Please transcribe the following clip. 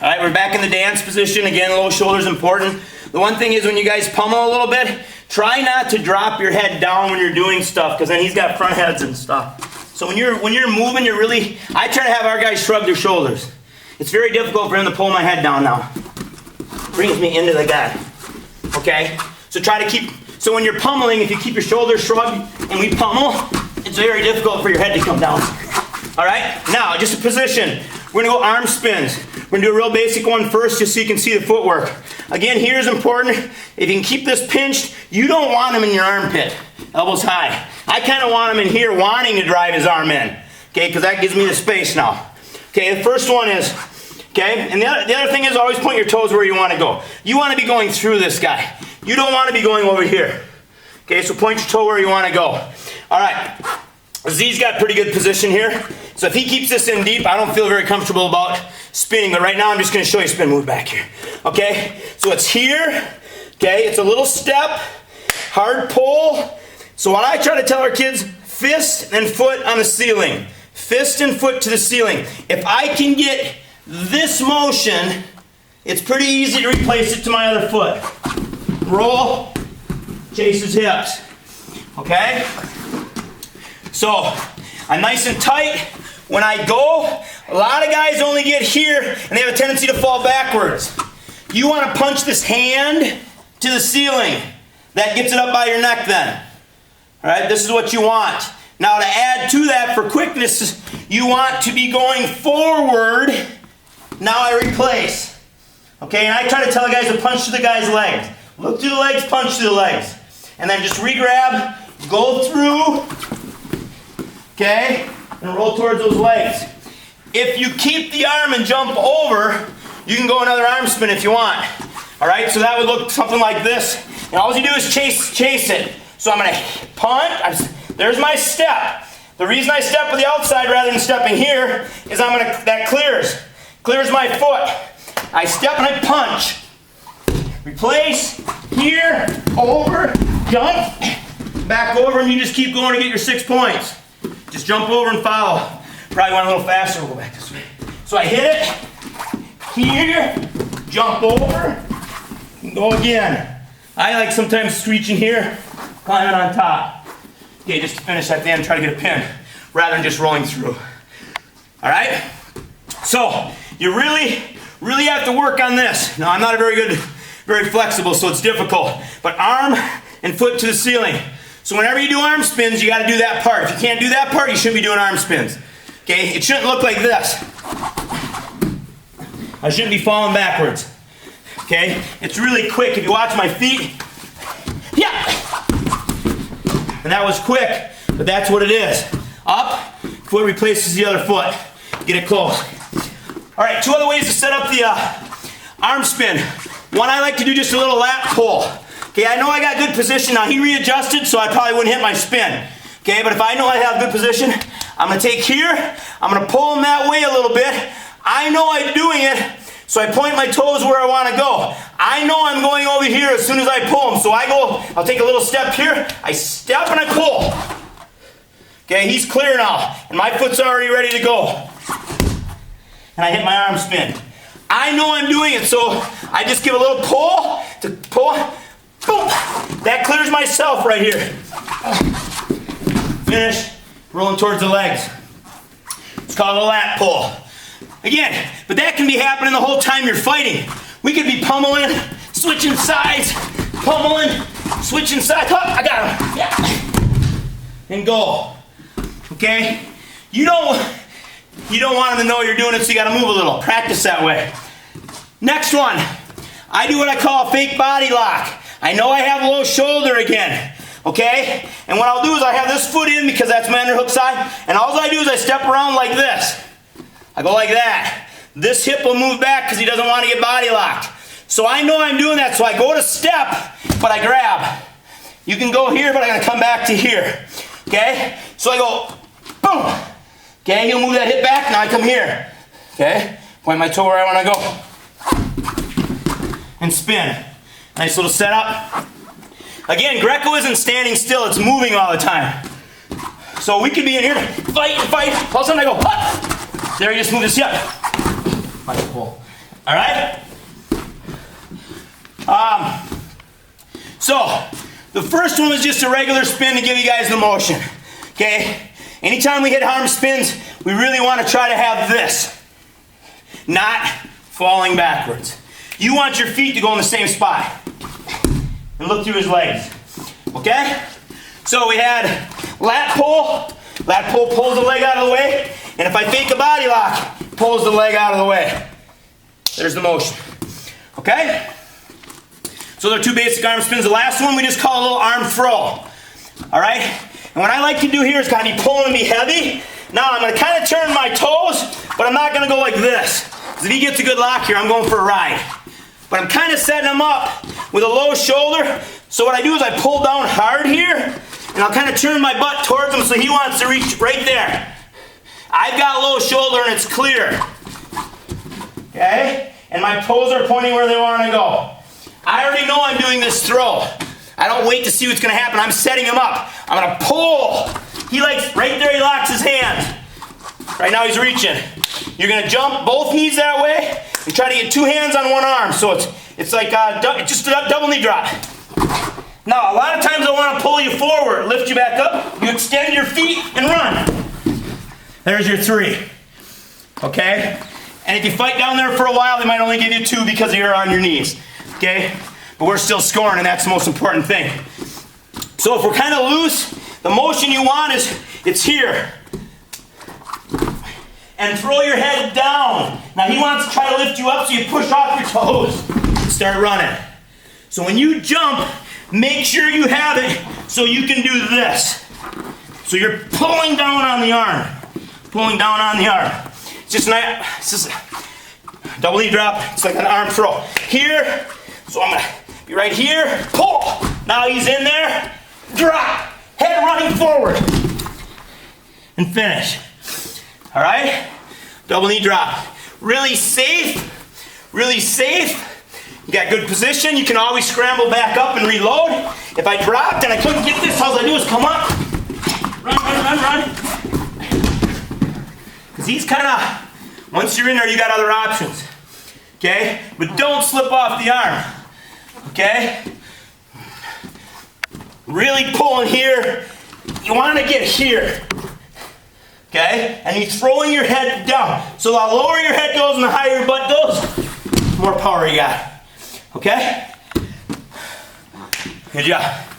All right, we're back in the dance position. Again, low shoulder's important. The one thing is when you guys pummel a little bit, try not to drop your head down when you're doing stuff, because then he's got front heads and stuff. So when you're moving, I try to have our guys shrug their shoulders. It's very difficult for him to pull my head down now. Brings me into the guy. Okay? So so when you're pummeling, if you keep your shoulders shrugged and we pummel, it's very difficult for your head to come down. All right? Now, just a position. We're gonna go arm spins. We're gonna do a real basic one first just so you can see the footwork. Again, here's important. If you can keep this pinched, you don't want him in your armpit. Elbows high. I kind of want him in here wanting to drive his arm in. Okay, because that gives me the space now. Okay, the first one is, okay, and the other thing is always point your toes where you want to go. You want to be going through this guy. You don't want to be going over here. Okay, so point your toe where you want to go. All right. Z's got pretty good position here. So if he keeps this in deep, I don't feel very comfortable about spinning, but right now I'm just going to show you spin move back here. Okay, so it's here. Okay, it's a little step, hard pull. So what I try to tell our kids, fist and foot on the ceiling. Fist and foot to the ceiling. If I can get this motion, it's pretty easy to replace it to my other foot. Roll, chase his hips. Okay? So, I'm nice and tight. When I go, a lot of guys only get here and they have a tendency to fall backwards. You want to punch this hand to the ceiling. That gets it up by your neck then. Alright, this is what you want. Now to add to that for quickness, you want to be going forward. Now I replace. Okay, and I try to tell the guys to punch to the guy's legs. Look to the legs, punch to the legs. And then just re-grab, go through. Okay, and roll towards those legs. If you keep the arm and jump over, you can go another arm spin if you want. Alright, so that would look something like this. And all you do is chase it. So I'm going to punt. There's my step. The reason I step with the outside rather than stepping here is that clears my foot. I step and I punch. Replace, here, over, jump, back over, and you just keep going to get your 6 points. Just jump over and follow. Probably went a little faster, we'll go back this way. So I hit it, here, jump over, and go again. I like sometimes screeching here, climbing on top. Okay, just to finish at the end, try to get a pin, rather than just rolling through. All right? So, you really have to work on this. Now, I'm not very flexible, so it's difficult. But arm and foot to the ceiling. So whenever you do arm spins, you got to do that part. If you can't do that part, you shouldn't be doing arm spins. Okay, it shouldn't look like this. I shouldn't be falling backwards. Okay, it's really quick. If you watch my feet, yeah, and that was quick, but that's what it is. Up, foot replaces the other foot. Get it close. All right, 2 other ways to set up the arm spin. One, I like to do just a little lat pull. Okay, I know I got good position. Now he readjusted, so I probably wouldn't hit my spin. Okay, but if I know I have good position, I'm going to take here, I'm going to pull him that way a little bit. I know I'm doing it, so I point my toes where I want to go. I know I'm going over here as soon as I pull him, so I go, I'll take a little step here, I step and I pull. Okay, he's clear now, and my foot's already ready to go. And I hit my arm spin. I know I'm doing it, so I just give a little pull to pull. Boom! That clears myself right here. Finish. Rolling towards the legs. It's called a lat pull. Again, but that can be happening the whole time you're fighting. We could be pummeling, switching sides, pummeling, switching sides. Oh, I got him. Yeah. And go. Okay? You don't want them to know you're doing it, so you got to move a little. Practice that way. Next one. I do what I call a fake body lock. I know I have low shoulder again, okay? And what I'll do is I have this foot in because that's my underhook side, and all I do is I step around like this. I go like that. This hip will move back because he doesn't want to get body locked. So I know I'm doing that, so I go to step, but I grab. You can go here, but I'm going to come back to here, okay? So I go, boom. Okay, he'll move that hip back, now I come here. Okay, point my toe where I want to go. And spin. Nice little setup. Again, Greco isn't standing still, it's moving all the time. So we could be in here, fight, all of a sudden I go, hut! There he just moved his hip. Nice pull. All right? So, the first one was just a regular spin to give you guys the motion. Okay? Anytime we hit arm spins, we really want to try to have this. Not falling backwards. You want your feet to go in the same spot. And look through his legs. Okay? So we had lat pull. Lat pull pulls the leg out of the way. And if I fake a body lock, pulls the leg out of the way. There's the motion. Okay? So there are two basic arm spins. The last one we just call a little arm throw. Alright? And what I like to do here is kind of be pulling and be heavy. Now I'm going to kind of turn my toes, but I'm not going to go like this. Because if he gets a good lock here, I'm going for a ride. But I'm kind of setting him up with a low shoulder. So what I do is I pull down hard here, and I'll kind of turn my butt towards him so he wants to reach right there. I've got low shoulder and it's clear. Okay? And my toes are pointing where they want to go. I already know I'm doing this throw. I don't wait to see what's going to happen. I'm setting him up. I'm going to pull. He likes, right there he locks his hands. Right now he's reaching. You're going to jump both knees that way and try to get two hands on one arm. So it's like just a double knee drop. Now, a lot of times I want to pull you forward, lift you back up, you extend your feet and run. There's your three. Okay? And if you fight down there for a while, they might only give you two because you're on your knees. Okay? But we're still scoring, and that's the most important thing. So if we're kind of loose, the motion you want is, it's here. And throw your head down. Now he wants to try to lift you up, so you push off your toes and start running. So when you jump, make sure you have it so you can do this. So you're pulling down on the arm. Pulling down on the arm. It's just a double knee drop. It's like an arm throw. Here, so I'm going to be right here, pull. Now he's in there, drop. Head running forward. And finish. All right? Double knee drop. Really safe. Really safe. You got good position. You can always scramble back up and reload. If I dropped and I couldn't get this, all I do is come up. Run, run, run, run. Because he's kind of, once you're in there, you got other options. Okay? But don't slip off the arm. Okay? Really pulling here. You want to get here. Okay? And you're throwing your head down. So the lower your head goes and the higher your butt goes, the more power you got. Okay? Good job.